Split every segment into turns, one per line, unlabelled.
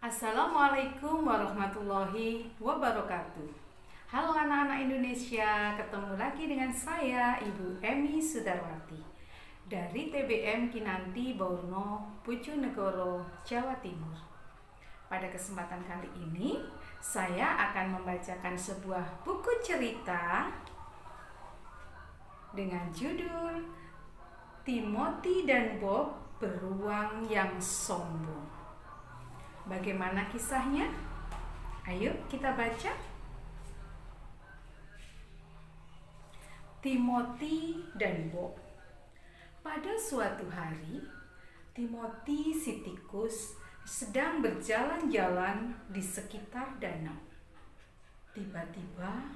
Assalamualaikum warahmatullahi wabarakatuh. Halo anak-anak Indonesia, ketemu lagi dengan saya Ibu Emi Sudarwati dari TBM Kinanti Borno, Bojonegoro, Jawa Timur. Pada kesempatan kali ini, saya akan membacakan sebuah buku cerita dengan judul Timothy dan Bob Beruang yang Sombong. Bagaimana kisahnya? Ayo kita baca. Timothy dan Bob. Pada suatu hari, Timothy si tikus sedang berjalan-jalan di sekitar danau. Tiba-tiba,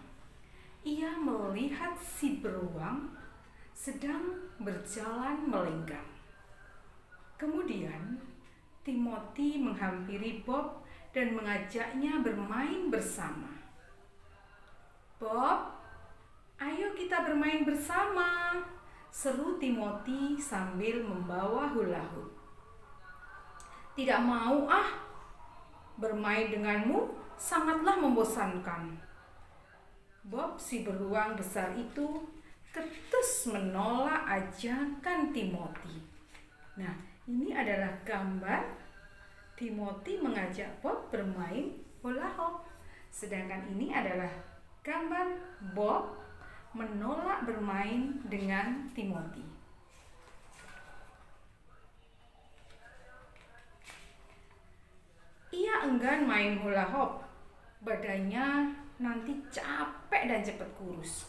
ia melihat si beruang sedang berjalan melenggang. Kemudian, Timothy menghampiri Bob dan mengajaknya bermain bersama. "Bob, ayo kita bermain bersama," seru Timothy sambil membawa hula hoop. "Tidak mau ah, bermain denganmu sangatlah membosankan." Bob si beruang besar itu ketus menolak ajakan Timothy. Nah, ini adalah gambar Timothy mengajak Bob bermain hula hoop. Sedangkan ini adalah gambar Bob menolak bermain dengan Timothy. Ia enggan main hula hoop. Badannya nanti capek dan cepat kurus.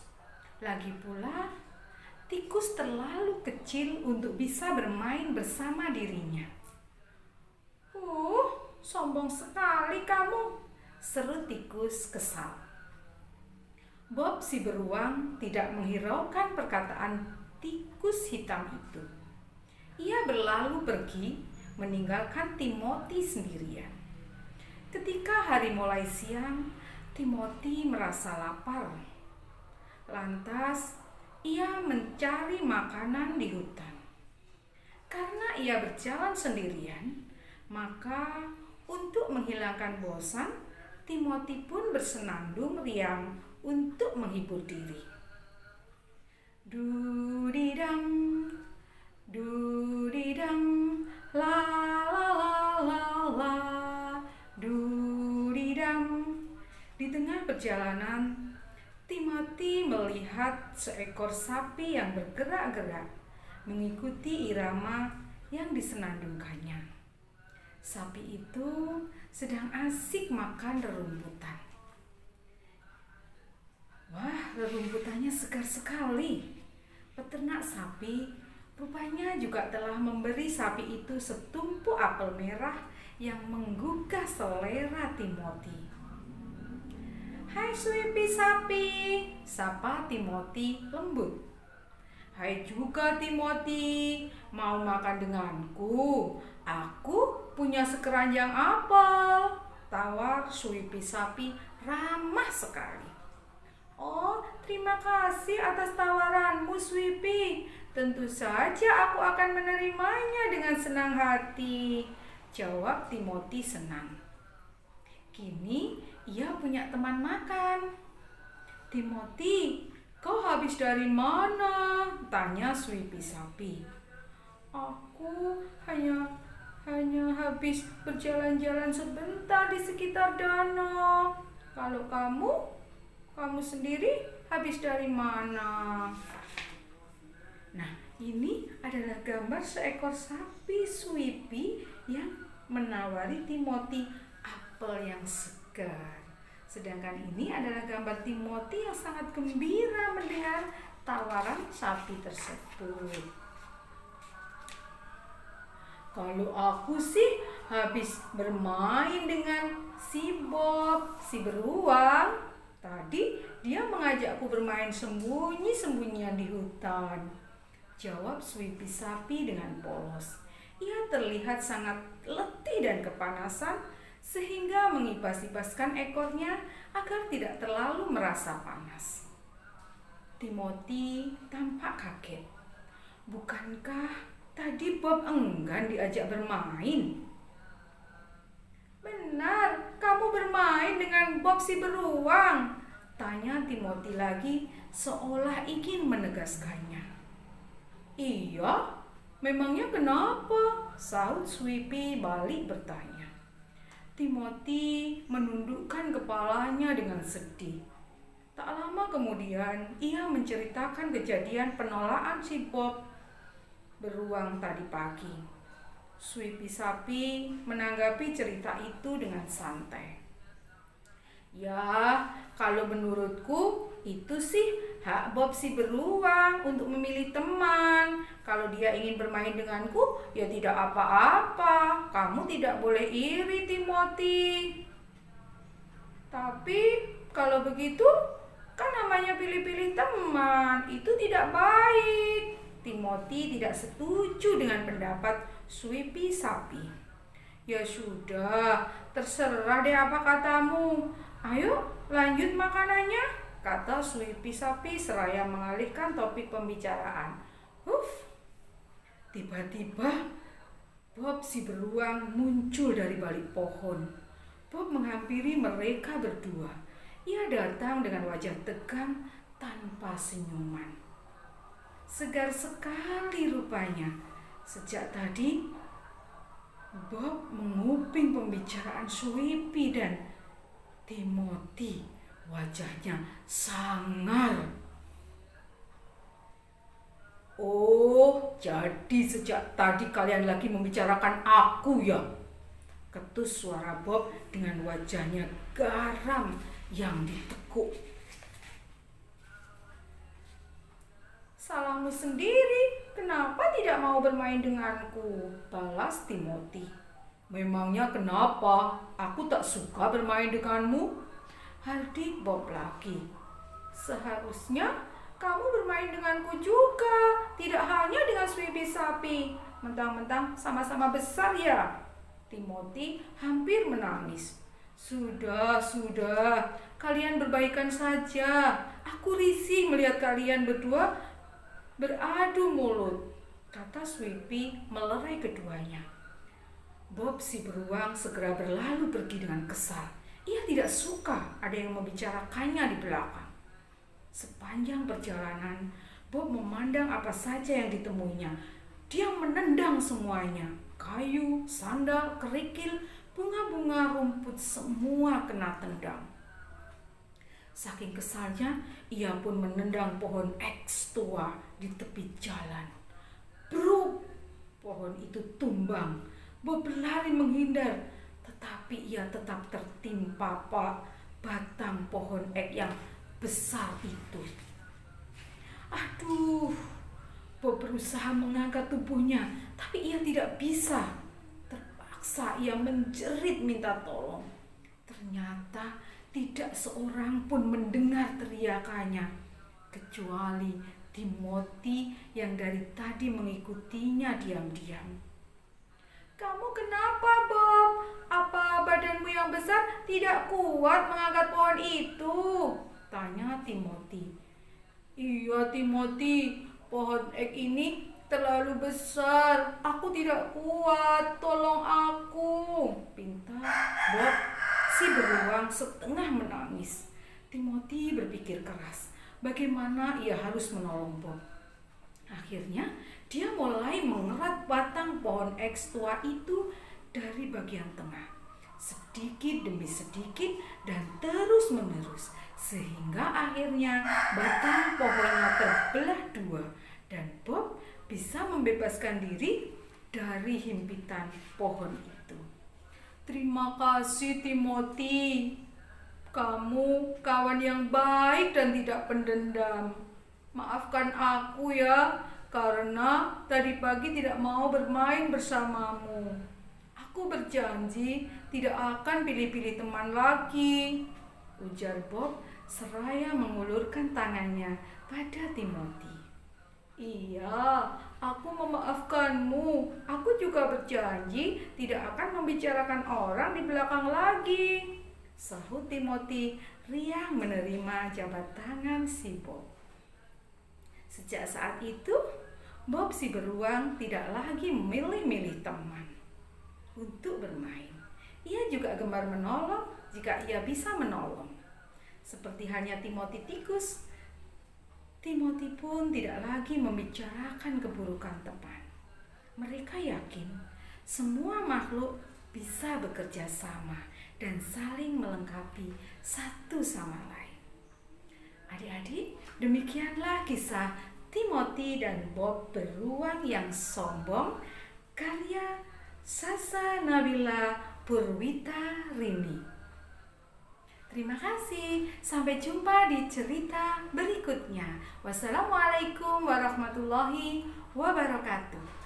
Lagi pula, tikus terlalu kecil untuk bisa bermain bersama dirinya. Sombong sekali kamu," seru tikus kesal. Bob si beruang tidak menghiraukan perkataan tikus hitam itu. Ia berlalu pergi, meninggalkan Timothy sendirian. Ketika hari mulai siang, Timothy merasa lapar. Lantas, ia mencari makanan di hutan. Karena ia berjalan sendirian, maka untuk menghilangkan bosan, Timothy pun bersenandung riang untuk menghibur diri. Dudidam, dudidam, la la la la la, dudidam. Di tengah perjalanan, Timothy melihat seekor sapi yang bergerak-gerak mengikuti irama yang disenandungkannya. Sapi itu sedang asik makan rerumputan. Wah, rerumputannya segar sekali. Peternak sapi rupanya juga telah memberi sapi itu setumpuk apel merah yang menggugah selera Timothy. "Hai Sweepy sapi," sapa Timothy lembut. "Hai juga Timothy, mau makan denganku? Aku punya sekeranjang apel," tawar Sweepy sapi ramah sekali. "Oh, terima kasih atas tawaranmu Sweepy. Tentu saja aku akan menerimanya dengan senang hati," jawab Timothy senang. Kini ia punya teman makan. "Timothy, kau habis dari mana?" tanya Sweepy sapi. "Aku hanya habis berjalan-jalan sebentar di sekitar danau. Kalau kamu sendiri habis dari mana?" Nah, ini adalah gambar seekor sapi Sweepy yang menawari Timothy apel yang segar. Sedangkan ini adalah gambar Timothy yang sangat gembira mendengar tawaran sapi tersebut. "Kalau aku sih habis bermain dengan si Bob, si beruang. Tadi dia mengajakku bermain sembunyi-sembunyian di hutan," jawab Sweepy sapi dengan polos. Ia terlihat sangat letih dan kepanasan sehingga mengibas-ibaskan ekornya agar tidak terlalu merasa panas. Timothy tampak kaget. Bukankah tadi Bob enggan diajak bermain? benar kamu bermain dengan Bob si beruang? Tanya Timothy lagi seolah ingin menegaskannya. Iya, memangnya kenapa? Sahut Sweepy balik bertanya. Timothy menundukkan kepalanya dengan sedih. Tak lama kemudian, ia menceritakan kejadian penolakan si Bob beruang tadi pagi. Sweepy sapi menanggapi cerita itu dengan santai. Ya, kalau menurutku itu sih hak Bob si beruang untuk memilih teman. Kalau dia ingin bermain denganku, ya tidak apa-apa. Kamu tidak boleh iri, Timothy. Tapi kalau begitu, kan namanya pilih-pilih teman, itu tidak baik. Timothy tidak setuju dengan pendapat Sweepy sapi. Ya sudah, terserah deh apa katamu. Ayo lanjut makanannya, kata Sweepy sapi seraya mengalihkan topik pembicaraan. Tiba-tiba Bob si beruang muncul dari balik pohon. Bob menghampiri mereka berdua. Ia datang dengan wajah tegang tanpa senyuman. Segar sekali rupanya. Sejak tadi, Bob menguping pembicaraan Sweepy dan Timothy. Wajahnya sangar. Oh, jadi sejak tadi kalian lagi membicarakan aku ya? Ketus suara Bob dengan wajahnya garam yang ditekuk. Salahmu sendiri, kenapa tidak mau bermain denganku? Balas Timothy. Memangnya kenapa? Aku tak suka bermain denganmu. Hardik Bob lagi. Seharusnya kamu bermain denganku juga, tidak hanya dengan Sweepy sapi. Mentang-mentang sama-sama besar ya. Timothy hampir menangis. Sudah, kalian berbaikan saja. Aku risih melihat kalian berdua beradu mulut, kata Sweepy melerai keduanya. Bob si beruang segera berlalu pergi dengan kesal. Ia tidak suka ada yang membicarakannya di belakang. Sepanjang perjalanan, Bob memandang apa saja yang ditemuinya. Dia menendang semuanya. Kayu, sandal, kerikil, bunga-bunga, rumput, semua kena tendang. Saking kesalnya, ia pun menendang pohon eks tua di tepi jalan. Bruk! Pohon itu tumbang. Bob berlari menghindar, tetapi ia tetap tertimpa batang pohon ek yang besar itu. Aduh! Bob berusaha mengangkat tubuhnya, tapi ia tidak bisa. Terpaksa ia menjerit minta tolong. Ternyata tidak seorang pun mendengar teriakannya, kecuali Timothy yang dari tadi mengikutinya diam-diam. Kamu kenapa, Bob? Apa badanmu yang besar tidak kuat mengangkat pohon itu? Tanya Timothy. Iya, Timothy, pohon ek ini terlalu besar. Aku tidak kuat, tolong aku, pinta Bob si beruang setengah menangis. Timothy berpikir keras bagaimana ia harus menolong Bob. Akhirnya dia mulai mengerat batang pohon eks tua itu dari bagian tengah, sedikit demi sedikit dan terus menerus, sehingga akhirnya batang pohonnya terbelah dua dan Bob bisa membebaskan diri dari himpitan pohon itu. Terima kasih, Timothy. Kamu kawan yang baik dan tidak pendendam. Maafkan aku ya, karena tadi pagi tidak mau bermain bersamamu. Aku berjanji tidak akan pilih-pilih teman lagi, ujar Bob seraya mengulurkan tangannya pada Timothy. Iya, aku memaafkanmu. Aku juga berjanji tidak akan membicarakan orang di belakang lagi, sahut Timothy riang menerima jabat tangan si Bob. Sejak saat itu, Bob si beruang tidak lagi memilih-milih teman untuk bermain. Ia juga gemar menolong jika ia bisa menolong. Seperti halnya Timothy Tikus, Timothy pun tidak lagi membicarakan keburukan teman. Mereka yakin semua makhluk bisa bekerja sama dan saling melengkapi satu sama lain. Adik-adik, demikianlah kisah Timothy dan Bob beruang yang sombong, karya Sasa Nabila Purwita Rini. Terima kasih, sampai jumpa di cerita berikutnya. Wassalamualaikum warahmatullahi wabarakatuh.